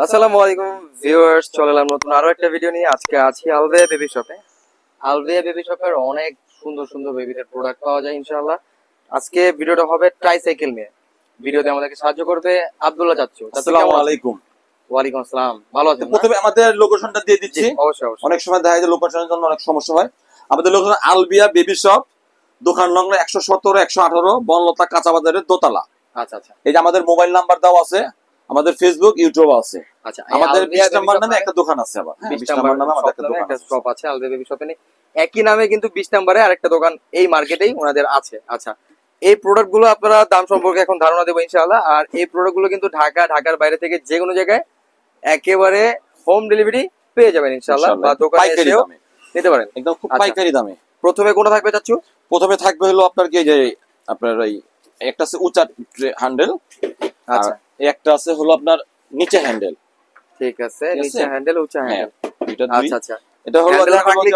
আসসালামু আলাইকুম ভিউয়ার্স, চলে এলাম নতুন আরো একটা ভিডিও নিয়ে। আজকে আছি আলভিয়া বেবি শপে। আলভিয়া বেবি শপের অনেক সুন্দর সুন্দর বেবিদের প্রোডাক্ট পাওয়া যায় ইনশাআল্লাহ। আজকে ভিডিওটা হবে ট্রাইসাইকেল নিয়ে। ভিডিওতে আমাদেরকে সাহায্য করবে আব্দুল্লাহ চাচ্চু। আসসালামু আলাইকুম। ওয়ালাইকুম আসসালাম। ভালো আছেন? প্রথমে আমাদের লোকেশনটা দিয়ে দিচ্ছি। অবশ্যই অবশ্যই। অনেক সময় দেখা যায় লোকেশনের জন্য অনেক সমস্যা হয়। আমাদের লোকেশন আলবিয়া বেবি শপ, দোকান নং 117 118 বনলতা কাঁচা বাজারের দোতলা। আচ্ছা আচ্ছা। এই যে আমাদের মোবাইল নাম্বার দেওয়া আছে, আমাদের ফেসবুক ইউটিউব আছে। আচ্ছা, আমাদের 20 নম্বর নামে একটা দোকান আছে। আবার 20 নম্বর নামে আমাদের একটা দোকান আছে, শপ আছে আলভিয়া বেবি শপে। একই নামে কিন্তু 20 নম্বরে আরেকটা দোকান এই মার্কেটেই ওনাদের আছে। আচ্ছা, এই প্রোডাক্ট গুলো আপনারা দাম সম্পর্কে এখন ধারণা দেবো ইনশাআল্লাহ। আর এই প্রোডাক্ট গুলো কিন্তু ঢাকার বাইরে থেকে যে কোনো জায়গায় একেবারে হোম ডেলিভারি পেয়ে যাবেন ইনশাআল্lah, বা দোকানে এসেও নিতে পারেন একদম খুব পাইকারি দামে। প্রথমে কোনটা থাকবে চাচ্চু? প্রথমে থাকবে হলো আপনার কি যে আপনার এই একটা আছে উঁচা হ্যান্ডেল, আচ্ছা এই একটা আছে হলো আপনার নিচে হ্যান্ডেল। ঠিক আছে, নিচে হ্যান্ডেল উঁচা হ্যান্ডেল। আচ্ছা আচ্ছা, এটা হলো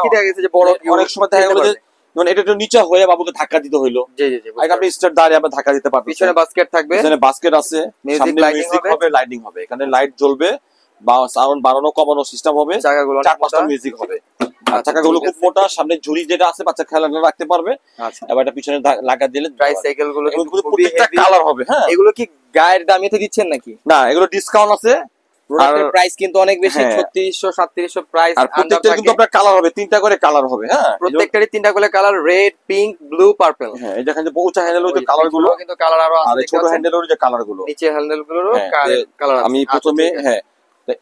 কি দেখা গেছে যে বড় অনেক সময় দেখা গেল যে মানে এটা একটু নিচে হয়ে বাবুকে ধাক্কা দিতে হইলো। জি জি জি, আপনি স্টার দাঁড়িয়ে আপনি ধাক্কা দিতে পারবেন। পিছনে বাস্কেট থাকবে, পিছনে বাস্কেট আছে, মিউজিক হবে, লাইটিং হবে, এখানে লাইট জ্বলবে বা সাউন্ড বাড়ানো কমানো সিস্টেম হবে, চাকাগুলো 4-5টা মিউজিক হবে। চাকাগুলো খুব মোটা, সামনে ঝুড়ি যেটা আছে বাচ্চা খেলনা রাখতে পারবে। আচ্ছা, এবার এটা পিছনে লাগা দিলে ট্রাইসাইকেল গুলো প্রত্যেকটা কালার হবে। হ্যাঁ, এগুলো কি গায়ের দামে তো দিচ্ছেন নাকি? না, এগুলো ডিসকাউন্ট আছে। প্রোডাক্টের প্রাইস কিন্তু অনেক বেশি, 3600 3700 প্রাইস। আর প্রত্যেকটা কিন্তু আপনার কালার হবে, 3টা করে কালার হবে। হ্যাঁ, প্রত্যেকটারই 3টা করে colour, red, pink, blue, purple. হ্যাঁ, এই দেখেন যে উঁচা হ্যান্ডেল ওই যে কালার গুলো, কিন্তু কালার আরো আছে, আর ছোট হ্যান্ডেল ওই যে কালার গুলো, নিচে হ্যান্ডেল গুলোরও কালার আছে। আমি প্রথমে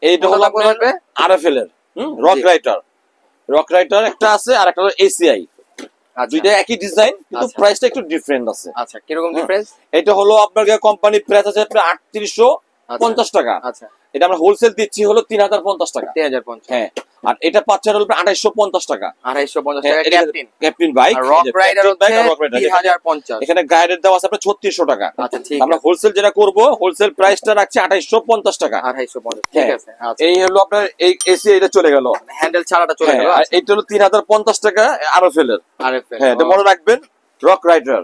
এইটা হলো আপনার আরএফএল এর রক রাইটার একটা আছে, আর একটা হলো এসিআই। দুইটা একই ডিজাইন কিন্তু প্রাইসটা একটু ডিফারেন্ট আছে। আচ্ছা, কি রকম ডিফারেন্স? এটা হলো আপনার কোম্পানি প্রাইস আছে প্রায় 3850 টাকা। আচ্ছা, এটা আমরা হোলসেল দিচ্ছি হলো 3050 টাকা। 3050। হ্যাঁ, আর এটা পাচ্ছেন হলো 2850 টাকা। 2850 টাকা ক্যাপ্টেন বাইক। রক রাইডার হচ্ছে 3050। এখানে গাইডের দেওয়া আছে আপনার 3600 টাকা। আচ্ছা, ঠিক আমরা হোলসেল যেটা করব, হোলসেল প্রাইসটা রাখছি 2850 টাকা। 2850, ঠিক আছে। আচ্ছা, এই হলো আপনার এই এসি, এটা চলে গেল, হ্যান্ডেল ছাড়াটা চলে গেল। আর এটা হলো 3050 টাকা আরএফএল এর। হ্যাঁ, এটা মনে রাখবেন, রক রাইডার।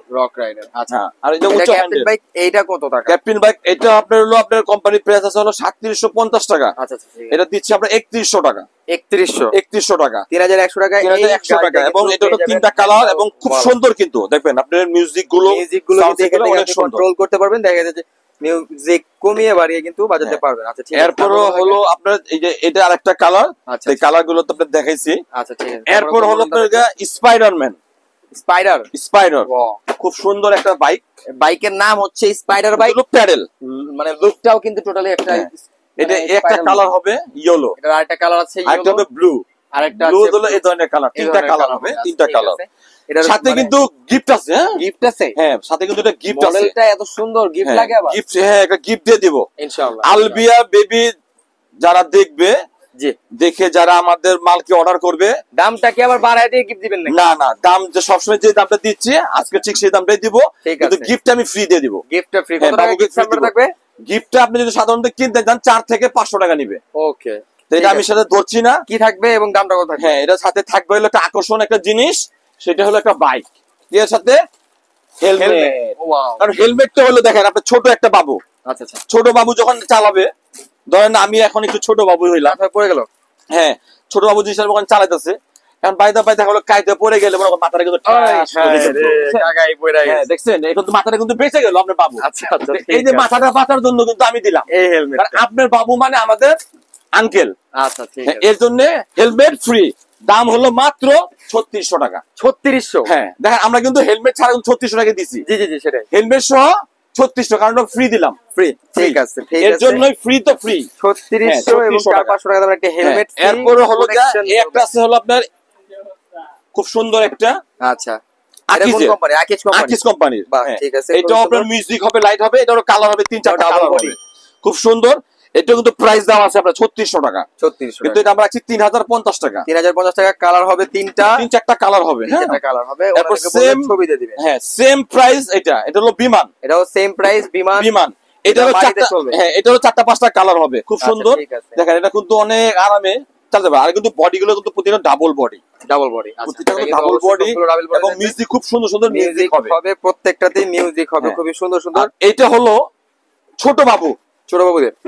আচ্ছা, আর এই যে উচ্চ হ্যান্ডেল বাইক, এইটা কত টাকা? ক্যাপ্টেন বাইক এটা আপনার হলো আপনার কোম্পানি প্রাইস আছে হলো 3750 টাকা। আচ্ছা, এটা দিচ্ছি আমরা 3100 টাকা। 3100 টাকা, 3100 টাকা, 3100 টাকা। এবং এটা হলো 3টা কালার এবং খুব সুন্দর, কিন্তু দেখবেন আপনার মিউজিক গুলো অনেক কন্ট্রোল করতে পারবেন। দেখা যাচ্ছে মিউজিক কমিয়ে বাড়িয়ে কিন্তু বাজাতে পারবেন। আচ্ছা, ঠিক আছে। এরপরও হলো আপনার এই যে এটা আরেকটা কালার, এই কালার গুলো তো আপনাদের দেখাইছি। আচ্ছা, ঠিক আছে। এরপর হলো আপনার স্পাইডারম্যান, স্পাইডার খুব সুন্দর একটা বাইক। বাইকের নাম হচ্ছে স্পাইডার বাইক। প্যাডেল, মানে লুকটাও কিন্তু টোটালি একটা। এটা একটা কালার হবে ইয়েলো, এটা আরেকটা কালার আছে ইয়েলো, আরেকটা হবে ব্লু, আরেকটা ব্লু হলো এই ধরনের কালার। 3টা কালার হবে, 3টা কালার। এটার সাথে কিন্তু গিফট আছে। গিফট আছে, হ্যাঁ, সাথে কিন্তু একটা গিফট আছে। মডেলটা এত সুন্দর, গিফট লাগে আবার। গিফট, হ্যাঁ, একটা গিফট দিয়ে দিব ইনশাআল্লাহ। আলবিয়া বেবি যারা দেখবে, জি, দেখে যারা আমাদের মালকে অর্ডার করবে, দামটা কি আবার বাড়ায় দিয়ে গিফট দিবেন নাকি? না না, দাম যে সবসময় যে দামটা দিচ্ছি আজকে ঠিক সেই দামটাই দিব, কিন্তু গিফট আমি ফ্রি দিয়ে দিব। গিফটটা ফ্রি। কত টাকা গিফট থাকবে? গিফটটা আপনি যদি সাধারণত কিনতে যান 4 থেকে 500 টাকা নিবে। ওকে, তো এটা আমি সাথে ধরছি না কি থাকবে এবং দামটা কত থাকবে। হ্যাঁ, এটা সাথে থাকবে হলো একটা আকর্ষণ একটা জিনিস, সেটা হলো একটা বাইক, এর সাথে হেলমেট। আর হেলমেটটা হলো দেখেন আপনার ছোট একটা বাবু। আচ্ছা আচ্ছা, ছোট বাবু যখন চালাবে, ধরেন আমি এখন একটু ছোট বাবু হইলাম, পড়ে গেল। হ্যাঁ, ছোট বাবু জিনিস যখন চালাইতেছে, এখন বাইদা হলো কাইতে পড়ে গেলে মাথাটা কিন্তু দেখছেন, এটা তো মাথাটা কিন্তু বেঁচে গেল আপনার বাবু। আচ্ছা আচ্ছা, এই যে মাথাটা বাঁচার জন্য কিন্তু আমি দিলাম এই হেলমেট। আপনার বাবু মানে আমাদের আঙ্কেল। আচ্ছা, ঠিক আছে। এর জন্য হেলমেট ফ্রি, দাম হলো মাত্র 3600 টাকা। 3600? হ্যাঁ, দেখেন আমরা কিন্তু হেলমেট ছাড়া 3600 টাকা দিচ্ছি। জি জি জি, সেটাই। হেলমেট সহ 3600, কারণ ফ্রি দিলাম, ফ্রি। ঠিক আছে, ঠিক আছে, এর জন্যই ফ্রি, তো ফ্রি 3600 এবং 500 টাকা দামের একটা হেলমেট। এরপরে হলো একটা আছে হলো আপনার খুব সুন্দর একটা, আচ্ছা, আকিজ কোম্পানির। ঠিক আছে, এটা আপনার মিউজিক হবে, লাইট হবে, এটা কালার হবে, 3-4টা কালার হবে, খুব সুন্দর। এটা কিন্তু প্রাইস দাম আছে আপনার 3600 টাকা। 3600, কিন্তু এটা আমরা রাখছি 3050 টাকা। 3050 টাকা, কালার হবে 3-4টা কালার হবে। হ্যাঁ, কালার হবে। তারপর সেম ছবি দিয়ে দিবেন। হ্যাঁ, সেম প্রাইস। এটা হলো বিমান, এটাও সেম প্রাইস, বিমান। এটা হলো 4টা, হ্যাঁ, এটা হলো 4-5টা কালার হবে, খুব সুন্দর। দেখেন এটা কিন্তু অনেক আরামে চালাতে পারে। আর কিন্তু বডি গুলো কিন্তু প্রতিটা ডাবল বডি। ডাবল বডি এবং মিউজিক খুব সুন্দর সুন্দর মিউজিক হবে। প্রত্যেকটাতেই মিউজিক হবে খুবই সুন্দর সুন্দর। এটা হলো ছোট বাবু,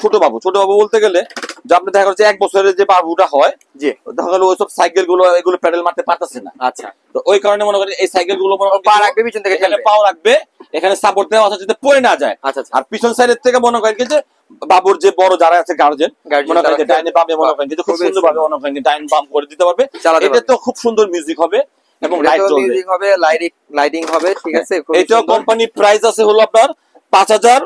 ছোট বাবু বলতে গেলে যে আপনি দেখা যাচ্ছে 1 বছরের যে বাবুটা হয়, জি, দেখা গেল ওইসব সাইকেল গুলো এগুলো প্যাডেল মারতে পারতেছে না। আচ্ছা, তো ওই কারণে মনে করেন এই সাইকেল গুলো পা রাখবে পিছন থেকে, এখানে পাও রাখবে, এখানে সাপোর্ট দেওয়া আছে যাতে পড়ে না যায়। আচ্ছা, আর পিছন সাইডের থেকে মনে করেন যে বাবুর যে বড় যারা আছে গার্জেন, মনে করেন যে ডাইনে বামে মনে করেন যে খুব সুন্দর ভাবে মনে করেন ডাইন বাম করে দিতে পারবে। এটা তো খুব সুন্দর মিউজিক হবে এবং লাইট জ্বলবে, মিউজিক হবে, লাইটিং হবে, ঠিক আছে। এটা কোম্পানি প্রাইস আছে হলো আপনার 5000,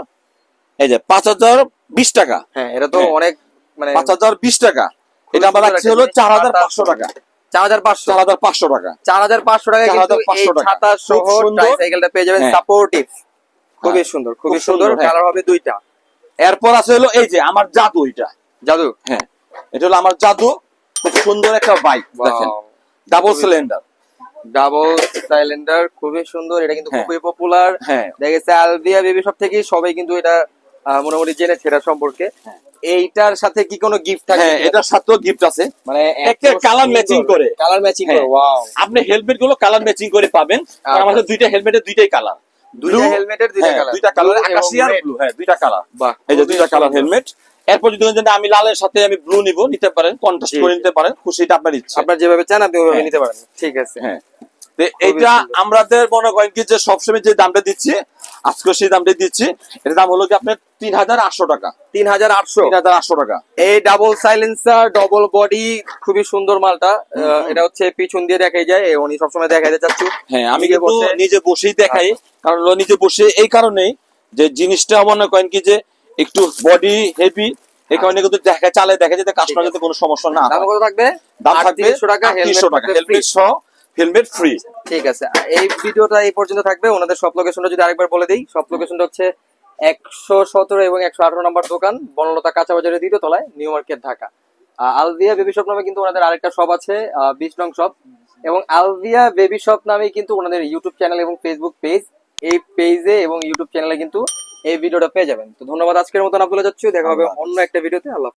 এই যে 5020 টাকা। হ্যাঁ, এটা তো অনেক, মানে 5020 টাকা। এটা আমরা রাখছি হলো 4500 টাকা। 4500 টাকা। 4500 টাকা কিন্তু এই ছাতা সহ ট্রাইসাইকেলটা পেয়ে যাবেন, সাপোর্টিভ, খুবই সুন্দর, খুবই সুন্দর। কালার হবে দুইটা। এরপর আছে হলো এই যে আমার জাদু, এটা জাদু, হ্যাঁ এটা হলো আমার জাদু, খুব সুন্দর একটা বাইক দেখেন, ডাবল সিলিন্ডার, খুবই সুন্দর। এটা কিন্তু খুবই পপুলার, দেখেছে আলভিয়া বেবি শপ থেকে সবাই কিন্তু এটা মোটামুটি জেনেছে এটা সম্পর্কে। এইটার সাথে কি কোনো গিফট থাকে? হ্যাঁ, এটার সাথেও গিফট আছে, মানে একটা কালার ম্যাচিং করে, ওয়াও, আপনি হেলমেট গুলো কালার ম্যাচিং করে পাবেন। আর আমাদের দুইটা হেলমেটের দুইটাই কালার, দুইটা হেলমেটের দুইটা কালার, আকাশি আর ব্লু, হ্যাঁ দুইটা কালার। বাহ, এই যে দুইটা কালার হেলমেট। এরপর যদি আমি লালের সাথে আমি ব্লু নিতে পারেন, কন্ট্রাস্ট করে নিতে পারেন, খুশিটা আপনার ইচ্ছা, আপনার যেভাবে চান আপনি ওইভাবে নিতে পারেন, ঠিক আছে। হ্যাঁ, এটা আমাদের মনে করেন কি যে সবসময় যে দামটা দিচ্ছি, আজকে সেই দামটা দিচ্ছি, এটার দাম হলো কি আপনার 3800 টাকা। 3800 টাকা। এই ডাবল সাইলেন্সার, ডবল বডি, খুবই সুন্দর মালটা। এটা হচ্ছে পিছন দিয়ে দেখাই যায়, উনি সবসময় দেখাইতে চাচ্ছি। হ্যাঁ, আমি কিন্তু নিজে বসেই দেখাই, কারণ নিজে বসে এই কারণেই যে জিনিসটা মনে করেন কি যে একটু বডি হেভি, এই কারণে কিন্তু দেখা যাতে কাস্টমার যাতে কোনো সমস্যা না হয়। দাম কত থাকবে? দাম থাকবে 3800 টাকা, হেলমেট সহ, হেলমেট ফ্রি। ঠিক আছে, এই ভিডিওটা এই পর্যন্ত থাকবে। ওনাদের সব লোকেশনটা যদি আরেকবার বলে দিই, সব লোকেশনটা হচ্ছে 117 এবং 118 নম্বর দোকান, বনলতা কাঁচা বাজারের দ্বিতীয় তলায়, new market, Dhaka. Alvia baby shop নামে কিন্তু ওনাদের আরেকটা শপ আছে, 20 নং শপ, এবং আলভিয়া বেবি শপ নামে কিন্তু ওনাদের ইউটিউব চ্যানেল এবং ফেসবুক পেজ, এই পেজে এবং ইউটিউব চ্যানেলে কিন্তু এই ভিডিওটা পেয়ে যাবেন। তো ধন্যবাদ, আজকের মতন আপনারা যাচ্ছি, দেখা হবে অন্য একটা ভিডিওতে। আল্লাহ।